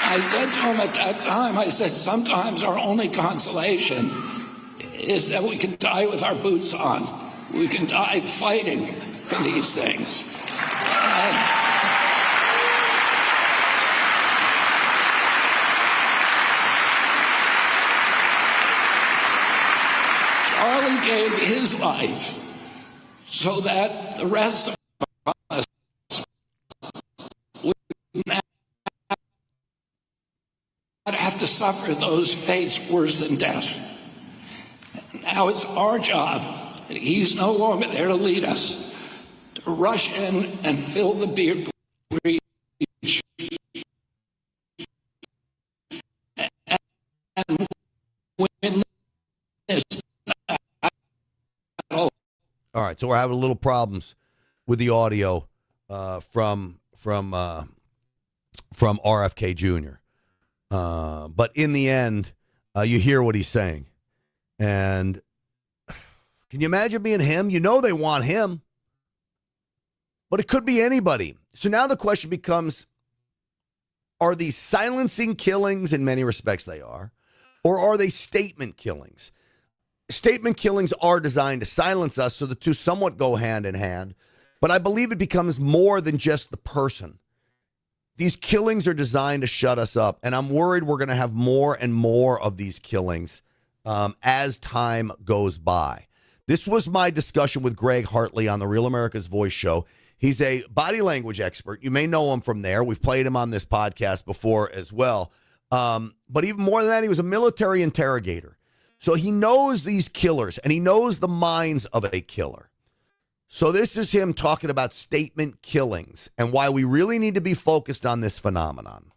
I said to him at that time, I said, sometimes our only consolation is that we can die with our boots on. We can die fighting for these things. Charlie gave his life so that the rest of us would not have to suffer those fates worse than death. Now it's our job, he's no longer there to lead us, to rush in and fill the breach and win this. All right, so we're having a little problems with the audio from RFK Jr. But in the end, you hear what he's saying. And can you imagine being him? You know they want him. But it could be anybody. So now the question becomes, are these silencing killings? In many respects they are. Or are they statement killings? Statement killings are designed to silence us, so the two somewhat go hand in hand. But I believe it becomes more than just the person. These killings are designed to shut us up, and I'm worried we're going to have more and more of these killings as time goes by. This was my discussion with Greg Hartley on the Real America's Voice show. He's a body language expert. You may know him from there. We've played him on this podcast before as well. But even more than that, he was a military interrogator. So he knows these killers, and he knows the minds of a killer. So this is him talking about statement killings and why we really need to be focused on this phenomenon.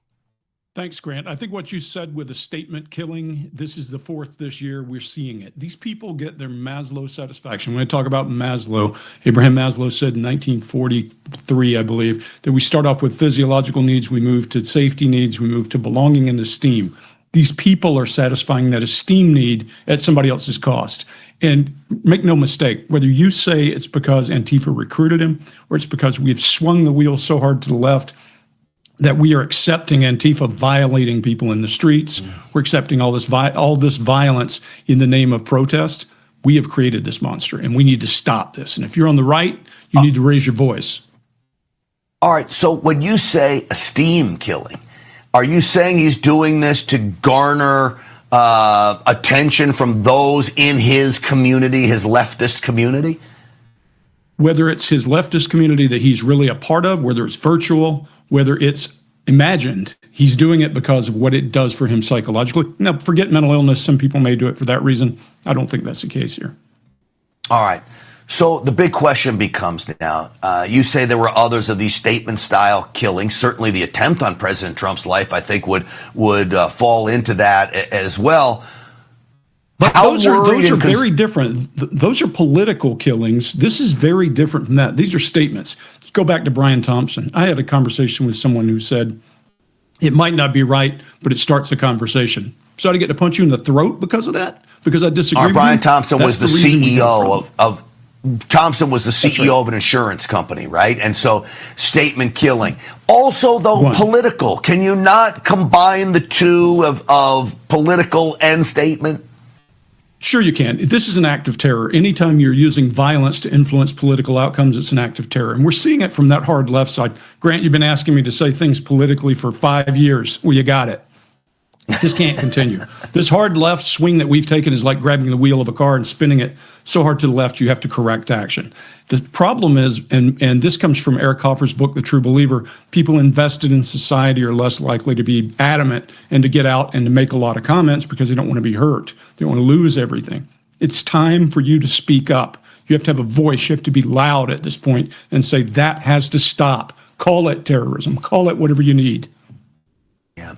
Thanks, Grant. I think what you said with a statement killing, this is the fourth this year. We're seeing it. These people get their Maslow satisfaction. When I talk about Maslow, Abraham Maslow said in 1943, I believe, that we start off with physiological needs, we move to safety needs, we move to belonging and esteem. These people are satisfying that esteem need at somebody else's cost. And make no mistake, whether you say it's because Antifa recruited him or it's because we've swung the wheel so hard to the left that we are accepting Antifa violating people in the streets. We're accepting all this violence in the name of protest. We have created this monster, and we need to stop this. And if you're on the right, you need to raise your voice. All right, so when you say esteem killing, are you saying he's doing this to garner attention from those in his community, his leftist community? Whether it's his leftist community that he's really a part of, whether it's virtual, whether it's imagined, he's doing it because of what it does for him psychologically. Now, forget mental illness. Some people may do it for that reason. I don't think that's the case here. All right. So the big question becomes now, you say there were others of these statement-style killings. Certainly the attempt on President Trump's life, I think, would fall into that as well. But those are very different. Those are political killings. This is very different from that. These are statements. Let's go back to Brian Thompson. I had a conversation with someone who said, it might not be right, but it starts a conversation. So I get to punch you in the throat because of that? Because I disagree with Brian you? Thompson was the CEO of Thompson was the CEO of an insurance company, right? And so statement killing. Also, though, political. Can you not combine the two of political and statement? Sure you can. This is an act of terror. Anytime you're using violence to influence political outcomes, it's an act of terror. And we're seeing it from that hard left side. Grant, you've been asking me to say things politically for 5 years. Well, you got it. This can't continue. This hard left swing that we've taken is like grabbing the wheel of a car and spinning it so hard to the left you have to correct action. The problem is, and this comes from Eric Hoffer's book, The True Believer, people invested in society are less likely to be adamant and to get out and to make a lot of comments because they don't want to be hurt. They don't want to lose everything. It's time for you to speak up. You have to have a voice. You have to be loud at this point and say that has to stop. Call it terrorism. Call it whatever you need. Yeah.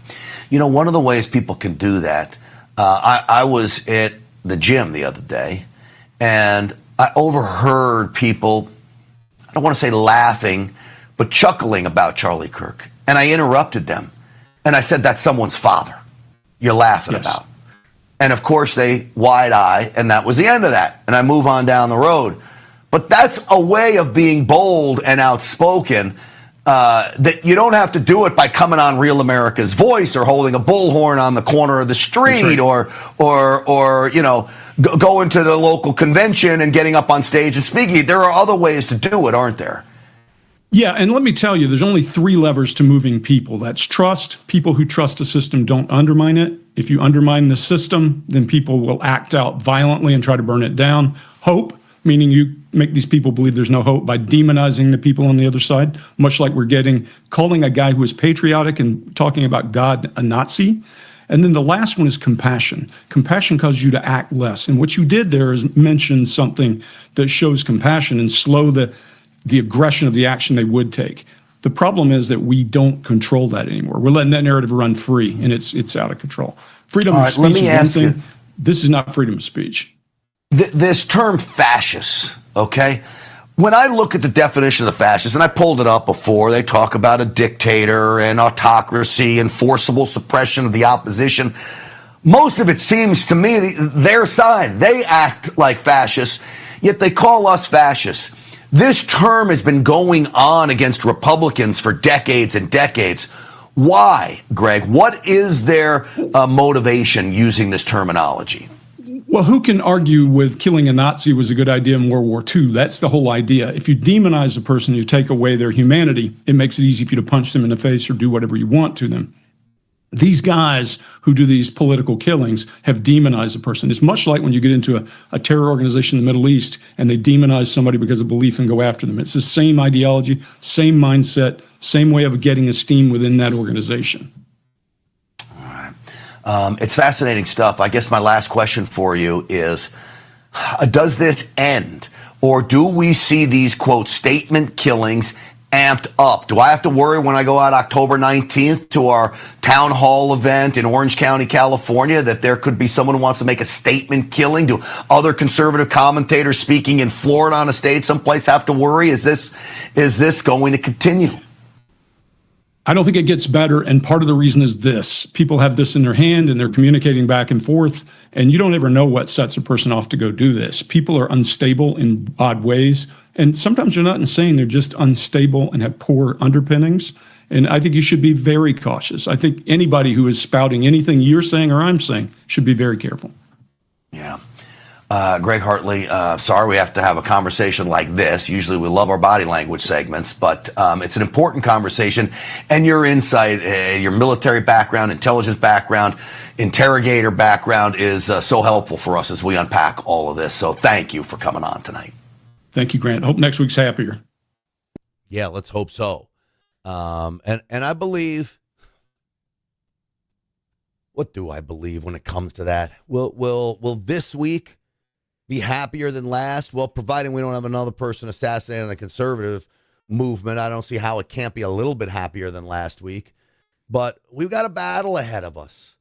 You know, one of the ways people can do that, I was at the gym the other day, and I overheard people, I don't want to say laughing, but chuckling about Charlie Kirk. And I interrupted them. And I said, that's someone's father you're laughing about. And of course, they wide eye, and that was the end of that. And I move on down the road. But that's a way of being bold and outspoken. That you don't have to do it by coming on Real America's Voice or holding a bullhorn on the corner of the street or you know, going to the local convention and getting up on stage and speaking. There are other ways to do it, aren't there? Yeah, and let me tell you, there's only 3 levers to moving people. That's trust. People who trust a system don't undermine it. If you undermine the system, then people will act out violently and try to burn it down. Hope, meaning you make these people believe there's no hope by demonizing the people on the other side, much like we're calling a guy who is patriotic and talking about God a Nazi. And then the last one is compassion. Compassion causes you to act less. And what you did there is mention something that shows compassion and slow the aggression of the action they would take. The problem is that we don't control that anymore. We're letting that narrative run free, and it's out of control. Freedom of speech is one thing. This is not freedom of speech. This term fascist, okay? When I look at the definition of the fascist, and I pulled it up before, they talk about a dictator and autocracy and forcible suppression of the opposition. Most of it seems to me their side. They act like fascists, yet they call us fascists. This term has been going on against Republicans for decades and decades. Why, Greg? What is their motivation using this terminology? Well, who can argue with killing a Nazi was a good idea in World War II? That's the whole idea. If you demonize a person, you take away their humanity, it makes it easy for you to punch them in the face or do whatever you want to them. These guys who do these political killings have demonized a person. It's much like when you get into a terror organization in the Middle East and they demonize somebody because of belief and go after them. It's the same ideology, same mindset, same way of getting esteem within that organization. It's fascinating stuff. I guess my last question for you is, does this end? Or do we see these, quote, statement killings amped up? Do I have to worry when I go out October 19th to our town hall event in Orange County, California, that there could be someone who wants to make a statement killing? Do other conservative commentators speaking in Florida on a stage someplace have to worry? Is this going to continue? I don't think it gets better, and part of the reason is this. People have this in their hand, and they're communicating back and forth, and you don't ever know what sets a person off to go do this. People are unstable in odd ways, and sometimes they're not insane. They're just unstable and have poor underpinnings, and I think you should be very cautious. I think anybody who is spouting anything you're saying or I'm saying should be very careful. Yeah. Greg Hartley, sorry we have to have a conversation like this. Usually we love our body language segments, but it's an important conversation. And your insight, your military background, intelligence background, interrogator background is so helpful for us as we unpack all of this. So thank you for coming on tonight. Thank you, Grant. Hope next week's happier. Yeah, let's hope so. And I believe... What do I believe when it comes to that? Will this week be happier than last? Well, providing we don't have another person assassinated in a conservative movement, I don't see how it can't be a little bit happier than last week. But we've got a battle ahead of us,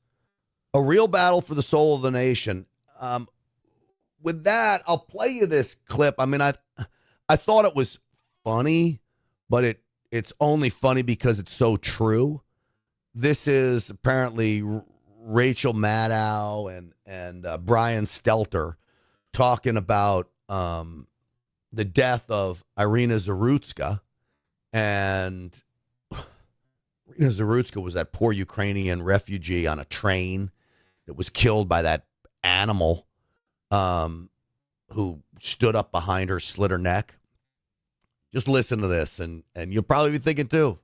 a real battle for the soul of the nation. With that, I'll play you this clip. I mean, I thought it was funny, but it's only funny because it's so true. This is apparently Rachel Maddow and Brian Stelter talking about the death of Irina Zarutska. And Irina Zarutska was that poor Ukrainian refugee on a train that was killed by that animal who stood up behind her, slit her neck. Just listen to this, and you'll probably be thinking, too,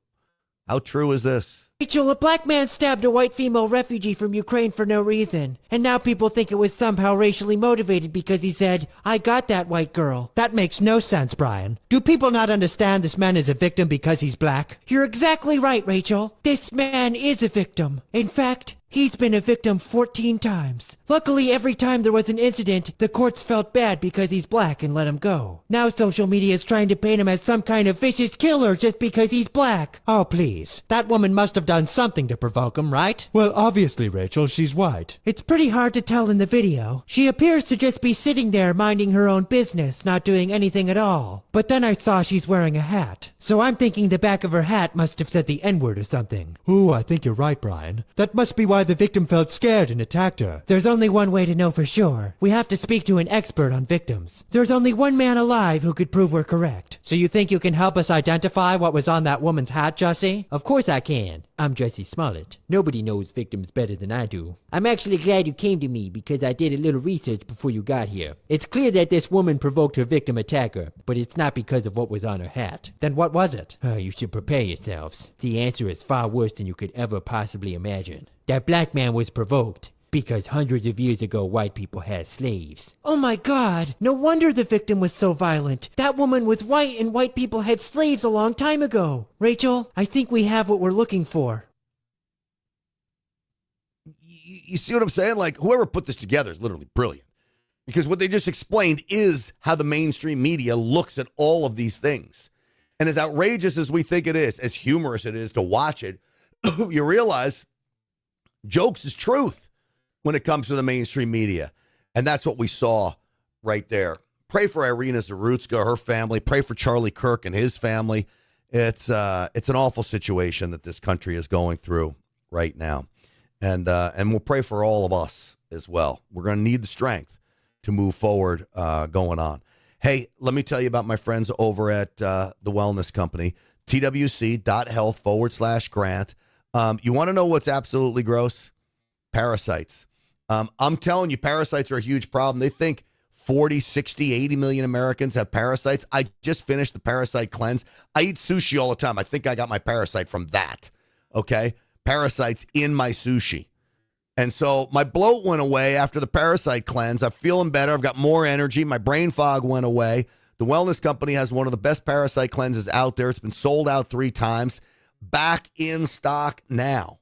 how true is this? Rachel, a black man stabbed a white female refugee from Ukraine for no reason. And now people think it was somehow racially motivated because he said, "I got that white girl." That makes no sense, Brian. Do people not understand this man is a victim because he's black? You're exactly right, Rachel. This man is a victim. In fact, he's been a victim 14 times. Luckily, every time there was an incident, the courts felt bad because he's black and let him go. Now social media is trying to paint him as some kind of vicious killer just because he's black. Oh, please. That woman must have done something to provoke him, right? Well, obviously, Rachel, she's white. It's pretty hard to tell in the video. She appears to just be sitting there minding her own business, not doing anything at all. But then I saw she's wearing a hat. So I'm thinking the back of her hat must have said the N-word or something. Ooh, I think you're right, Brian. That must be why the victim felt scared and attacked her. There's only one way to know for sure. We have to speak to an expert on victims. There's only one man alive who could prove we're correct. So you think you can help us identify what was on that woman's hat, Jussie? Of course I can. I'm Jussie Smollett. Nobody knows victims better than I do. I'm actually glad you came to me because I did a little research before you got here. It's clear that this woman provoked her victim attacker, but it's not because of what was on her hat. Then what was it? You should prepare yourselves. The answer is far worse than you could ever possibly imagine. That black man was provoked because hundreds of years ago white people had slaves. Oh my god! No wonder the victim was so violent. That woman was white and white people had slaves a long time ago. Rachel, I think we have what we're looking for. You see what I'm saying? Like, whoever put this together is literally brilliant. Because what they just explained is how the mainstream media looks at all of these things. And as outrageous as we think it is, as humorous it is to watch it, you realize jokes is truth when it comes to the mainstream media. And that's what we saw right there. Pray for Irina Zarutska, her family. Pray for Charlie Kirk and his family. It's an awful situation that this country is going through right now. And we'll pray for all of us as well. We're going to need the strength to move forward going on. Hey, let me tell you about my friends over at the Wellness Company, twc.health/grant. You want to know what's absolutely gross? Parasites. I'm telling you, parasites are a huge problem. They think 40, 60, 80 million Americans have parasites. I just finished the parasite cleanse. I eat sushi all the time. I think I got my parasite from that. Okay? Parasites in my sushi. And so my bloat went away after the parasite cleanse. I'm feeling better. I've got more energy. My brain fog went away. The Wellness Company has one of the best parasite cleanses out there. It's been sold out 3 times. Back in stock now.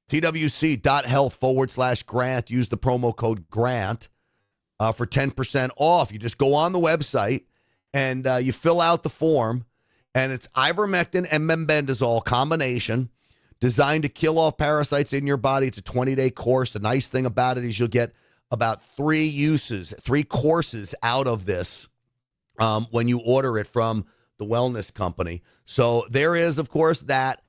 twc.health/grant. Use the promo code GRANT for 10% off. You just go on the website and you fill out the form. And it's ivermectin and mebendazole combination designed to kill off parasites in your body. It's a 20-day course. The nice thing about it is you'll get about 3 courses out of this when you order it from the Wellness Company. So there is, of course, that.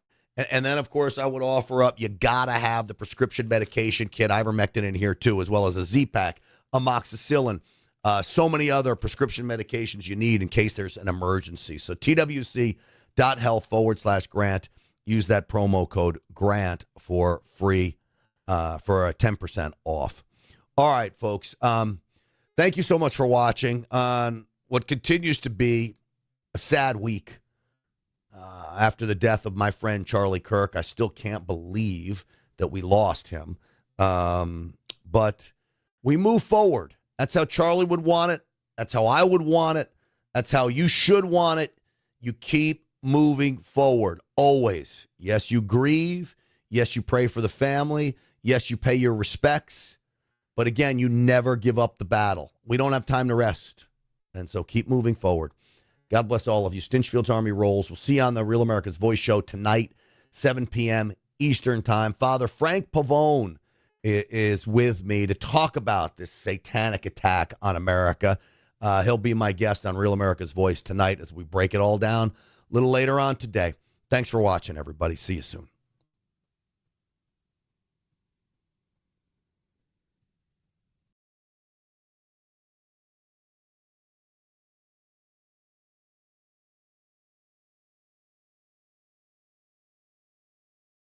And then, of course, I would offer up, you got to have the prescription medication kit, ivermectin in here, too, as well as a Z-Pack, amoxicillin, so many other prescription medications you need in case there's an emergency. So twc.health/grant. Use that promo code GRANT for free, for a 10% off. All right, folks. Thank you so much for watching on what continues to be a sad week after the death of my friend Charlie Kirk. I still can't believe that we lost him. But we move forward. That's how Charlie would want it. That's how I would want it. That's how you should want it. You keep moving forward, always. Yes, you grieve. Yes, you pray for the family. Yes, you pay your respects. But again, you never give up the battle. We don't have time to rest. And so keep moving forward. God bless all of you. Stinchfield's Army rolls. We'll see you on the Real America's Voice show tonight, 7 p.m. Eastern time. Father Frank Pavone is with me to talk about this satanic attack on America. He'll be my guest on Real America's Voice tonight as we break it all down a little later on today. Thanks for watching, everybody. See you soon.